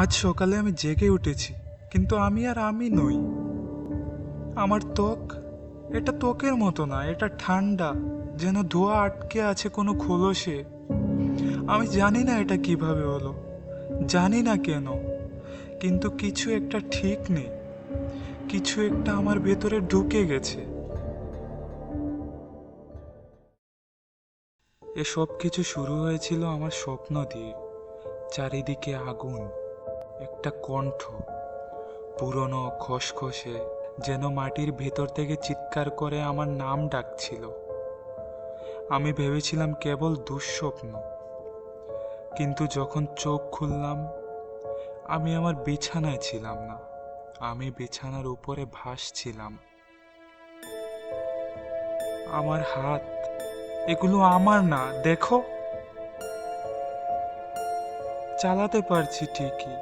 আজ সকালে আমি জেগে উঠেছি, কিন্তু আমি আর আমি নই। আমার ত্বক, এটা ত্বকের মতো না, এটা ঠান্ডা, যেন ধোঁয়া আটকে আছে কোনো খোলসে। আমি জানি না এটা কিভাবে হলো, জানি না কেন, কিন্তু কিছু একটা ঠিক নেই। কিছু একটা আমার ভেতরে ঢুকে গেছে। এসব কিছু শুরু হয়েছিল আমার স্বপ্ন দিয়ে। চারিদিকে আগুন, একটা কণ্ঠ, পুরনো খসখসে, যেন মাটির ভেতর থেকে চিৎকার করে আমার নাম ডাকছিল। আমি ভেবেছিলাম কেবল দুঃস্বপ্ন, কিন্তু যখন চোখ খুললাম, আমি আমার বিছানায় ছিলাম না, আমি বিছানার উপরে ভাসছিলাম। আমার হাত, এগুলো আমার না, দেখো। চালাতে পারছি ঠিকই,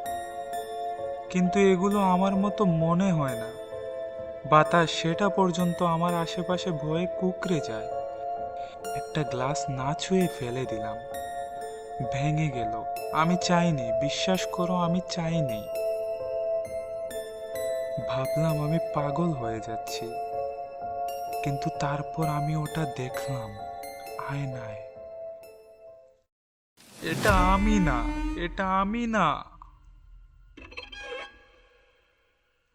কিন্তু এগুলো আমার মতো মনে হয় না। বাতাস সেটা পর্যন্ত আমার আশেপাশে ভয়ে কুঁকড়ে যায়। একটা গ্লাস না ছুঁয়ে ফেলে দিলাম, ভেঙে গেল। আমি চাইনি, বিশ্বাস করো, আমি চাইনি। ভাবলাম আমি পাগল হয়ে যাচ্ছি, কিন্তু তারপর আমি ওটা দেখলাম আয়নায়। এটা আমি না, এটা আমি না।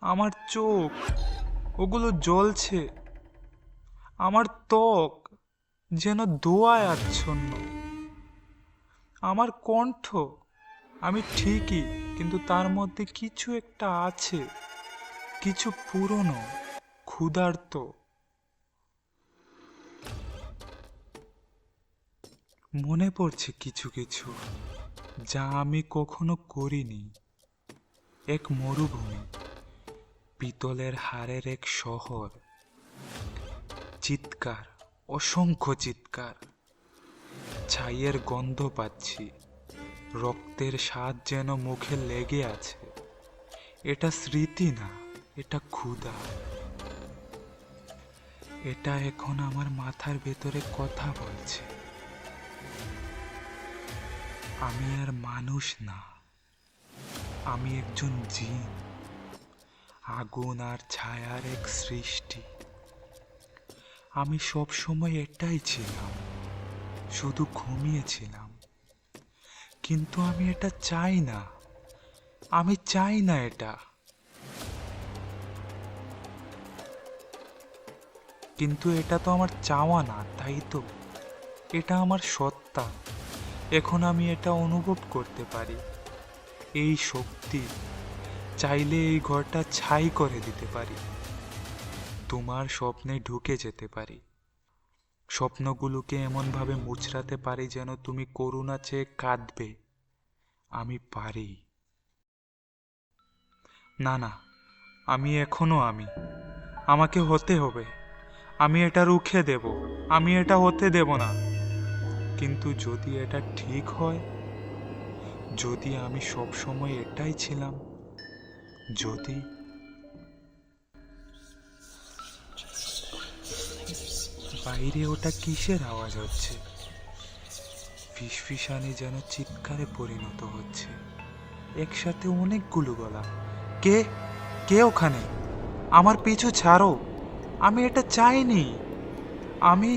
আমার চোখ, ওগুলো জ্বলছে। আমার ত্বক যেন ধোঁয়ায় আচ্ছন্ন। আমার কণ্ঠ, আমি ঠিকই, কিন্তু তার মধ্যে কিছু একটা আছে, কিছু পুরনো, ক্ষুধার্ত। মনে পড়ছে কিছু কিছু, যা আমি কখনো করিনি। এক মরুভূমি, পিতলের হাড়ের এক শহর, চিৎকার, অসংখ্য চিৎকার। ছাইয়ের গন্ধ পাচ্ছি, রক্তের স্বাদ যেন মুখে লেগে আছে। এটা স্মৃতি না, এটা ক্ষুধা। এটা এখন আমার মাথার ভেতরে কথা বলছে। আমি আর মানুষ না, আমি একজন জিন, আগুন আর ছায়ার এক সৃষ্টি। আমি সব সময় এটাই ছিলাম, শুধু ঘুমিয়েছিলাম। কিন্তু আমি এটা চাই না, আমি চাই না এটা। কিন্তু এটা তো আমার চাওয়া না, তাই তো? এটা আমার সত্তা। এখন আমি এটা অনুভব করতে পারি। এই শক্তি, চাইলে এই ঘরটা ছাই করে দিতে পারি। তোমার স্বপ্নে ঢুকে যেতে পারি, স্বপ্নগুলোকে এমনভাবে মুচড়াতে পারি যেন তুমি করুণা চেয়ে কাঁদবে। আমি পারি। না না, আমি এখনো আমি, আমাকে হতে হবে। আমি এটা রুখে দেব, আমি এটা হতে দেব না। কিন্তু যদি এটা ঠিক হয়, যদি আমি সব সময় এটাই ছিলাম, যদি। বাইরে ওটা কিসের আওয়াজ হচ্ছে? ফিসফিসানি যেন চিৎকারে পরিণত হচ্ছে। একসাথে অনেকগুলো গলা। কে, কে ওখানে? আমার পিছু ছাড়ো, আমি এটা চাইনি। আমি